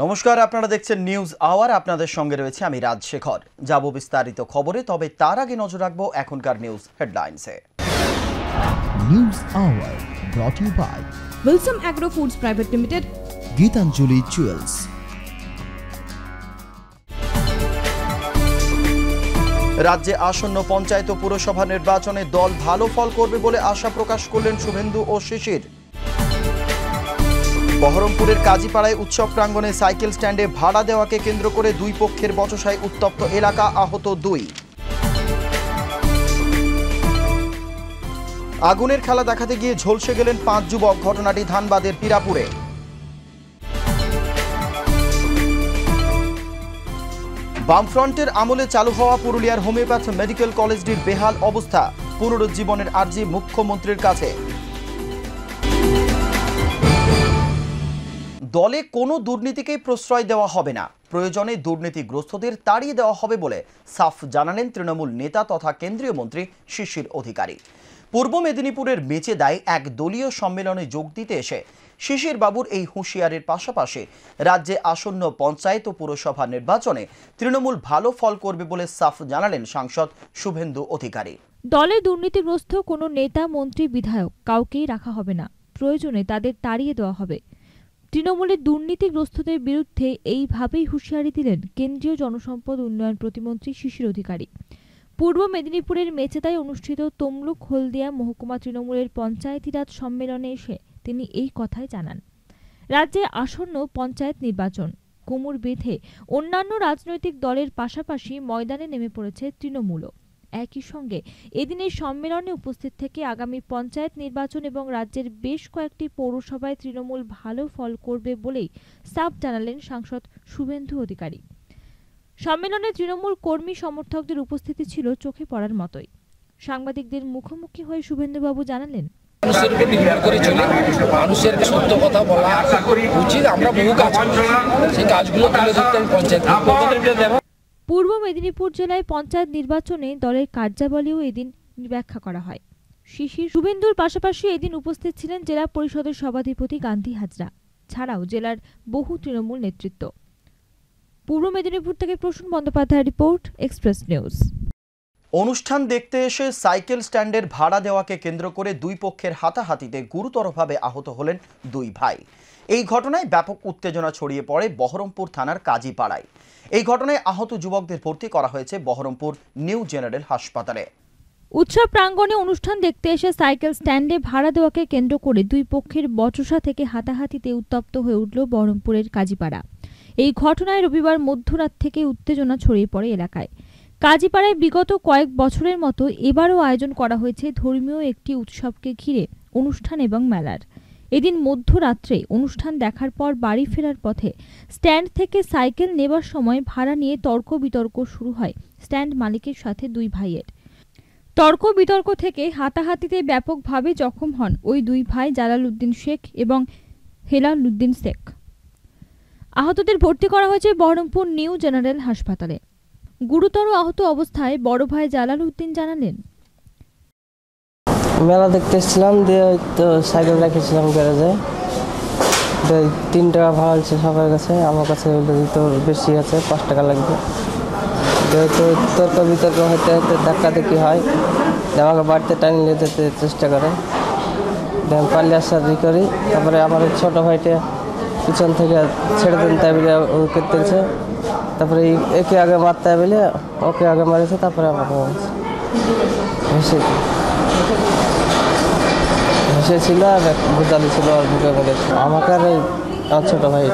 নমস্কার, আপনারা দেখছেন নিউজ আওয়ার। আপনাদের সঙ্গে রয়েছে আমি রাজশেখর। যাব বিস্তারিত খবরে, তবে তার আগে নজর রাখবো এখনকার নিউজ হেডলাইন্সে। News hour brought you by Wilson Agro Foods Private Limited, Gitanjali jewels. রাজ্যে আসন্ন পঞ্চায়েত ও পুরসভা নির্বাচনে দল ভালো ফল করবে বলে আশা প্রকাশ করলেন শুভেন্দু ও শিশির। বহরমপুরের কাজীপাড়ায় উৎসব প্রাঙ্গণে সাইকেল স্ট্যান্ডে ভাড়া দেওয়াকে কেন্দ্র করে দুই পক্ষের বচসায় উত্তপ্ত এলাকা, আহত 2। আগুনের খেলা দেখাতে গিয়ে ঝলসে গেলেন 5 যুবক, ঘটনাটি ধানবাদের পিরাপুরে। বামফ্রন্টের আমলে চালু হওয়া পুরুলিয়ার হোমিওপ্যাথ মেডিকেল কলেজটির বেহাল অবস্থা, পুনরুজ্জীবনের আর্জি মুখ্যমন্ত্রীর কাছে। দলে কোনো দুর্নীতিকেই প্রশ্রয় দেওয়া হবে না, প্রয়োজনে দুর্নীতিগ্রস্তদের তাড়িয়ে দেওয়া হবে বলে সাফ জানালেন তৃণমূল নেতা তথা কেন্দ্রীয় মন্ত্রী শিশির অধিকারী। পূর্ব মেদিনীপুরের মেচেদায় এক দলীয় সম্মেলনে যোগ দিতে এসে শিশির বাবুর এই হুঁশিয়ারির পাশাপাশি রাজ্যে আসন্ন পঞ্চায়েত ও পুরসভা নির্বাচনে তৃণমূল ভালো ফল করবে বলে সাফ জানালেন সাংসদ শুভেন্দু অধিকারী। দলে দুর্নীতিগ্রস্ত কোনো নেতা, মন্ত্রী, বিধায়ক কাউকেই রাখা হবে না, প্রয়োজনে তাদের তাড়িয়ে দেওয়া হবে। তৃণমূলের দুর্নীতিগ্রস্তদের বিরুদ্ধে এইভাবেই হুঁশিয়ারি দিলেন কেন্দ্রীয় জনসম্পদ উন্নয়ন প্রতিমন্ত্রী শিশির অধিকারী। পূর্ব মেদিনীপুরের মেচেদায় অনুষ্ঠিত তমলুক হলদিয়া মহকুমা তৃণমূলের পঞ্চায়েতি রাজ সম্মেলনে এসে তিনি এই কথাই জানান। রাজ্যে আসন্ন পঞ্চায়েত নির্বাচন, কোমর বেঁধে অন্যান্য রাজনৈতিক দলের পাশাপাশি ময়দানে নেমে পড়েছে তৃণমূলও। একই সঙ্গে এদিনের সম্মেলনে উপস্থিত থেকে আগামী পঞ্চায়েত নির্বাচন এবং রাজ্যের বেশ কয়েকটি পৌরসভায় তৃণমূল ভালো ফল করবে বলেই সাফ জানালেন সাংসদ শুভেন্দু অধিকারী। সম্মেলনে তৃণমূল কর্মী সমর্থকদের উপস্থিতি ছিল চোখে পড়ার মতোই। সাংবাদিকদের মুখোমুখি হয়ে শুভেন্দুবাবু জানালেন, মানুষের উপর নির্ভর করে চলে, মানুষের সত্য কথা বলা উচিত। আমরা বহু কাজ করছি, সেই কাজগুলো তুলে ধরতে পঞ্চায়েত। পূর্ব মেদিনীপুর জেলায় পঞ্চায়েত নির্বাচনে দলের কার্যাবলীও এদিন ব্যাখ্যা করা হয়। শিশির শুভেন্দুর পাশাপাশি এদিন উপস্থিত ছিলেন জেলা পরিষদের সভাধিপতি গান্ধী হাজরা ছাড়াও জেলার বহু তৃণমূল নেতৃত্ব। পূর্ব মেদিনীপুর থেকে প্রসূন বন্দ্যোপাধ্যায়ের রিপোর্ট, এক্সপ্রেস নিউজ। অনুষ্ঠান দেখতে এসে সাইকেল স্ট্যান্ডের ভাড়া দেওয়াকে কেন্দ্র করে দুই পক্ষের হাতাহাতিতে গুরুতরভাবে আহত হলেন দুই ভাই। এই ঘটনায় ব্যাপক উত্তেজনা ছড়িয়ে পড়ে বহরমপুর থানার কাজীপাড়ায়। এই ঘটনায় আহত যুবকদের ভর্তি করা হয়েছে বহরমপুর নিউ জেনারেল হাসপাতালে। উৎসব প্রাঙ্গণে অনুষ্ঠান দেখতে এসে সাইকেল স্ট্যান্ডে ভাড়া দেওয়াকে কেন্দ্র করে দুই পক্ষের বচসা থেকে হাতাহাতিতে উত্তপ্ত হয়ে উঠল বহরমপুরের কাজীপাড়া। এই ঘটনায় রবিবার মধ্যরাত থেকে উত্তেজনা ছড়িয়ে পড়ে এলাকায়। কাজীপাড়ায় বিগত কয়েক বছরের মতো এবারও আয়োজন করা হয়েছে ধর্মীয় একটি উৎসবকে ঘিরে অনুষ্ঠান এবং মেলার। এদিন মধ্যরাত্রে অনুষ্ঠান দেখার পর বাড়ি ফেরার পথে স্ট্যান্ড থেকে সাইকেল নেবার সময় ভাড়া নিয়ে তর্ক বিতর্ক শুরু হয় স্ট্যান্ড মালিকের সাথে দুই ভাইয়ের। তর্ক বিতর্ক থেকে হাতাহাতিতে ব্যাপকভাবে জখম হন ওই দুই ভাই জালাল উদ্দিন শেখ এবং হেলাল উদ্দিন শেখ। আহতদের ভর্তি করা হয়েছে বহরমপুর নিউ জেনারেল হাসপাতালে। গুরুতর আহত অবস্থায় বড় ভাই জালাল উদ্দিন জানালেন, মেলা দেখতে এসেছিলাম, দিয়ে তো সাইকেল রেখেছিলাম গ্যারেজে। 3 টাকা ভাড়া আছে সবার কাছে, আমার কাছে তো বেশি আছে, 5 টাকা লাগবে। তো তর্ক বিতর্ক হতে হতে ধাক্কাধাক্কি হয়, আমাকে বাড়িতে টানি নিয়ে যেতে চেষ্টা করে, পাল্লে আসার করি। তারপরে আমার ছোটো ভাইটা পিছন থেকে ছেড়ে দেন তাই বলে ওকে দেখছে, তারপরে একে আগে মারতে বলে ওকে আগে মারেছে, তারপরে আমাকে মারছে। হেসে ছিল আর গুদালি ছিল আর বুকে মেরেছে আমাকে। আর আমার ছোটো ভাই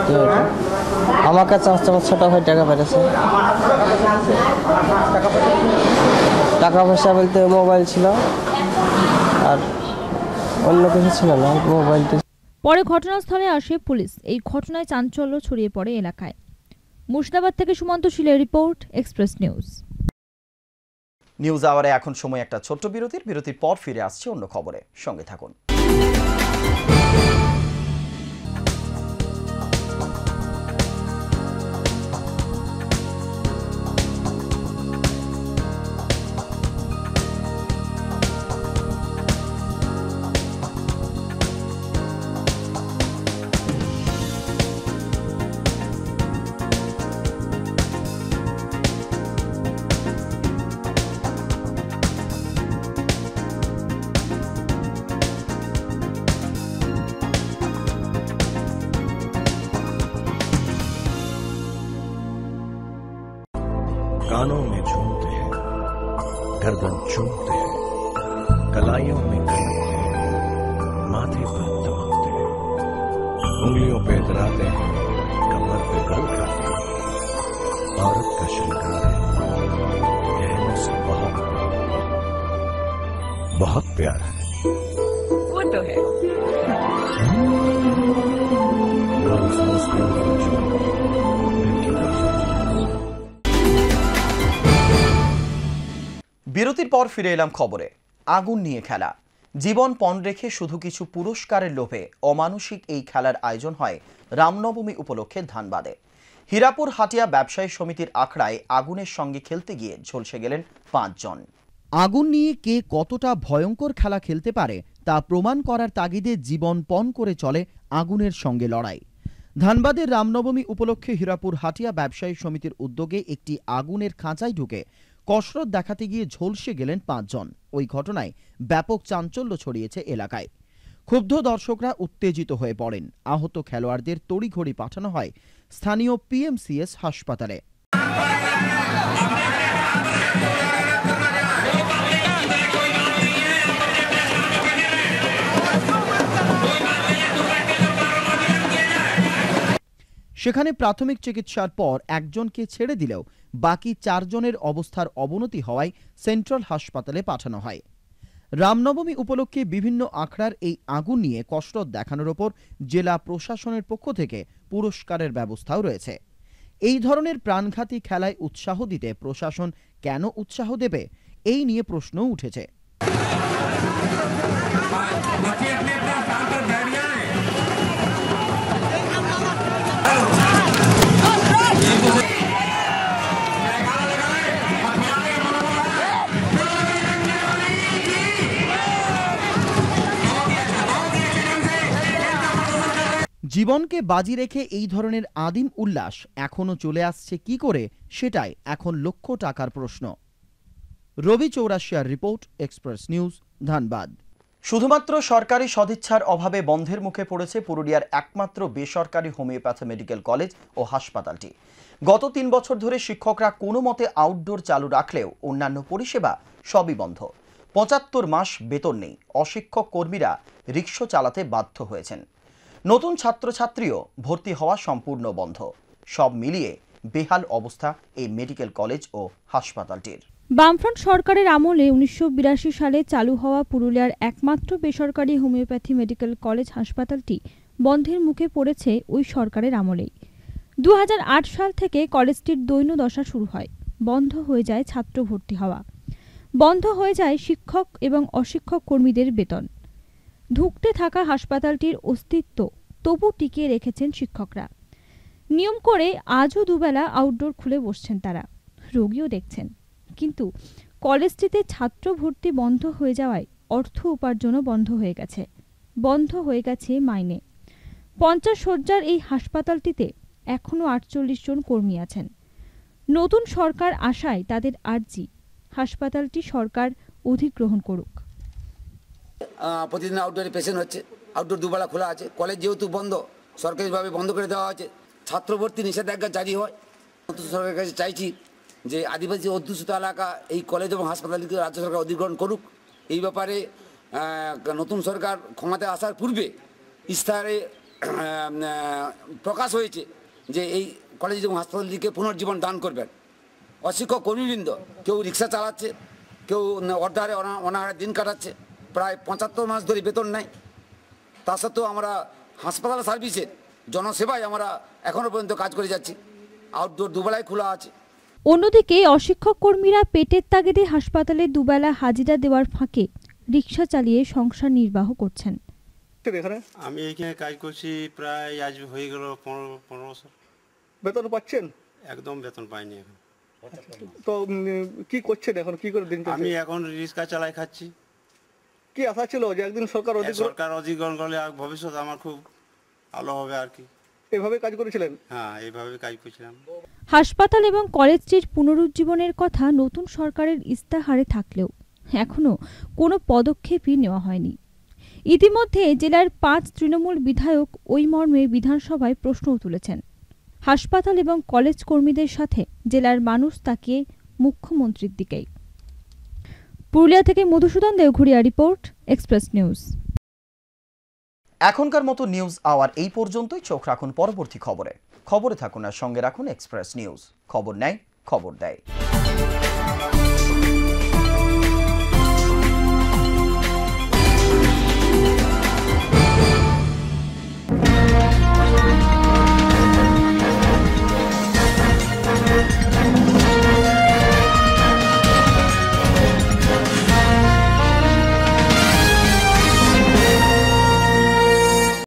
আমার কাছে আমার ছোটো ভাই টাকা পেরেছে। টাকা পয়সা বলতে মোবাইল ছিল, আর অন্য কিছু ছিল না, মোবাইলটি। পরে ঘটনাস্থলে আসে পুলিশ। এই ঘটনায় চাঞ্চল্য ছড়িয়ে পড়ে এলাকায়। মুর্শিদাবাদ থেকে সুমন্ত শীলের রিপোর্ট, এক্সপ্রেস নিউজ। নিউজ আওয়ারে এখন সময় একটা ছোট্ট বিরতির পর ফিরে আসছে অন্য খবরে, সঙ্গে থাকুন। गर्दन चूमते हैं, कलाइयों में खनकते हैं, माथे पर दबाते हैं, उंगलियों पे इतराते हैं, कमर पे गल करते हैं। औरत का श्रृंगार है, गहनों से बहुत प्यार है। वो तो है। বিরতির পর ফিরে এলাম খবরে। আগুন নিয়ে খেলা, জীবন পণ রেখে শুধু কিছু পুরস্কারের লোভে অমানুষিক এই খেলার আয়োজন হয় রামনবমী উপলক্ষে ধানবাদে। হীরাপুর হাটিয়া ব্যবসায়ী সমিতির আখড়ায় আগুনের সঙ্গে খেলতে গিয়ে ঝলসে গেলেন 5 জন। আগুন নিয়ে কে কতটা ভয়ঙ্কর খেলা খেলতে পারে তা প্রমাণ করার তাগিদে জীবন পণ করে চলে আগুনের সঙ্গে লড়াই। ধানবাদের রামনবমী উপলক্ষে হীরাপুর হাটিয়া ব্যবসায়ী সমিতির উদ্যোগে একটি আগুনের খাঁচায় ঢুকে কসরত দেখাতে গিয়ে ঝলসে গেলেন 5 জন। ওই ঘটনায় ব্যাপক চাঞ্চল্য ছড়িয়েছে এলাকায়। ক্ষুব্ধ দর্শকরা উত্তেজিত হয়ে পড়েন। আহত খেলোয়াড়দের তড়িঘড়ি পাঠানো হয় স্থানীয় পিএমসিএস হাসপাতালে। সেখানে প্রাথমিক চিকিৎসার পর একজনকে ছেড়ে দিলেও বাকি 4 জনের অবস্থার অবনতি হওয়ায় সেন্ট্রাল হাসপাতালে পাঠানো হয়। রামনবমী উপলক্ষে বিভিন্ন আখড়ার এই আগুন নিয়ে কসরত দেখানোর ওপর জেলা প্রশাসনের পক্ষ থেকে পুরস্কারের ব্যবস্থাও রয়েছে। এই ধরনের প্রাণঘাতী খেলায় উৎসাহ দিতে প্রশাসন কেন উৎসাহ দেবে, এই নিয়ে প্রশ্নও উঠেছে। জীবনকে বাজি রেখে এই ধরনের আদিম উল্লাস এখনো চলে আসছে কি করে, সেটাই এখন লক্ষ টাকার প্রশ্ন। রবি চৌরাশিয়ার রিপোর্ট, এক্সপ্রেস নিউজ, ধানবাদ। শুধুমাত্র সরকারি সদিচ্ছার অভাবে বন্ধের মুখে পড়েছে পুরুলিয়ার একমাত্র বেসরকারি হোমিওপ্যাথি মেডিকেল কলেজ ও হাসপাতালটি। গত 3 বছর ধরে শিক্ষকরা কোনো মতে আউটডোর চালু রাখলেও অন্যান্য পরিষেবা সবই বন্ধ। 75 মাস বেতন নেই, অশিক্ষক কর্মীরা রিকশা চালাতে বাধ্য হয়েছেন। নতুন ছাত্রছাত্রীও ভর্তি হওয়া সম্পূর্ণ বন্ধ। সব মিলিয়ে বেহাল অবস্থা এই মেডিকেল কলেজ ও হাসপাতালটির। বামফ্রন্ট সরকারের আমলে 1982 সালে চালু হওয়া পুরুলিয়ার একমাত্র বেসরকারি হোমিওপ্যাথি মেডিকেল কলেজ হাসপাতালটি বন্ধের মুখে পড়েছে ওই সরকারের আমলেই। 2008 সাল থেকে কলেজটির দৈন্যদশা শুরু হয়। বন্ধ হয়ে যায় ছাত্র ভর্তি হওয়া, বন্ধ হয়ে যায় শিক্ষক এবং অশিক্ষক কর্মীদের বেতন। ধুঁকতে থাকা হাসপাতালটির অস্তিত্ব তবু টিকিয়ে রেখেছেন শিক্ষকরা। নিয়ম করে আজও দুবেলা আউটডোর খুলে বসছেন তারা, রোগীও দেখছেন। কিন্তু কলেজটিতে ছাত্র ভর্তি বন্ধ হয়ে যাওয়ায় অর্থ উপার্জনও বন্ধ হয়ে গেছে, বন্ধ হয়ে গেছে মাইনে। 50 শয্যার এই হাসপাতালটিতে এখনও 48 জন কর্মী আছেন। নতুন সরকার আসায় তাদের আর্জি হাসপাতালটি সরকার অধিগ্রহণ করুক। প্রতিদিন আউটডোরে পেশেন্ট হচ্ছে, আউটডোর দুবেলা খোলা আছে। কলেজ যেহেতু বন্ধ, সরকারিভাবে বন্ধ করে দেওয়া হয়েছে, ছাত্র ভর্তি নিষেধাজ্ঞা জারি হয়। নতুন সরকারের কাছে চাইছি যে আদিবাসী অধ্যুষিত এলাকা এই কলেজ এবং হাসপাতালটিকে রাজ্য সরকার অধিগ্রহণ করুক। এই ব্যাপারে নতুন সরকার ক্ষমতায় আসার পূর্বে ইস্তাহারে প্রকাশ হয়েছে যে এই কলেজ এবং হাসপাতালটিকে পুনর্জীবন দান করবেন। অশিক্ষক কর্মীবৃন্দ কেউ রিক্সা চালাচ্ছে, কেউ অর্ধাহারে অনাহারে দিন কাটাচ্ছে, প্রায় 75 মাস ধরে বেতন নেয়। তা সত্ত্বেও আমরা হাসপাতাল সার্ভিসের জনসেবায় আমরা এখনও পর্যন্ত কাজ করে যাচ্ছি। আউটডোর দুবেলায় খোলা আছে। অন্যদিকে অশিক্ষক কর্মীরা পেটের তাগিদে হাসপাতালে দুবেলা হাজিরা দেওয়ার ফাঁকে রিক্সা চালিয়ে সংসার নির্বাহ করছেন। আমি এখানে কাজ করছি প্রায় আজ হয়ে গেল 15 বছর। বেতন পাচ্ছেন? একদম বেতন পাইনি এখন। তো কি করছেন এখন, কি করে দিন? আমি এখন রিক্সা চালাই খাচ্ছি। কি আশা ছিল যে একদিন সরকার অধিগ্রহণ করলে ভবিষ্যৎ আমার খুব ভালো হবে আর কি। এভাবে কাজ করেছিলেন? হ্যাঁ, এইভাবে কাজ করছিলাম। হাসপাতাল এবং কলেজটির পুনরুজ্জীবনের কথা নতুন সরকারের ইস্তাহারে থাকলেও এখনো কোনো পদক্ষেপই নেওয়া হয়নি। ইতিমধ্যে জেলার 5 তৃণমূল বিধায়ক ওই মর্মে বিধানসভায় প্রশ্নও তুলেছেন। হাসপাতাল এবং কলেজ কর্মীদের সাথে জেলার মানুষ তাকিয়ে মুখ্যমন্ত্রীর দিকেই। পুরুলিয়া থেকে মধুসূদন দেওঘুরিয়া রিপোর্ট, এক্সপ্রেস নিউজ। এখনকার মতো নিউজ আওয়ার এই পর্যন্তই। চোখ রাখুন পরবর্তী খবরে থাকুন আর সঙ্গে রাখুন এক্সপ্রেস নিউজ। খবর নেয়, খবর দেয়।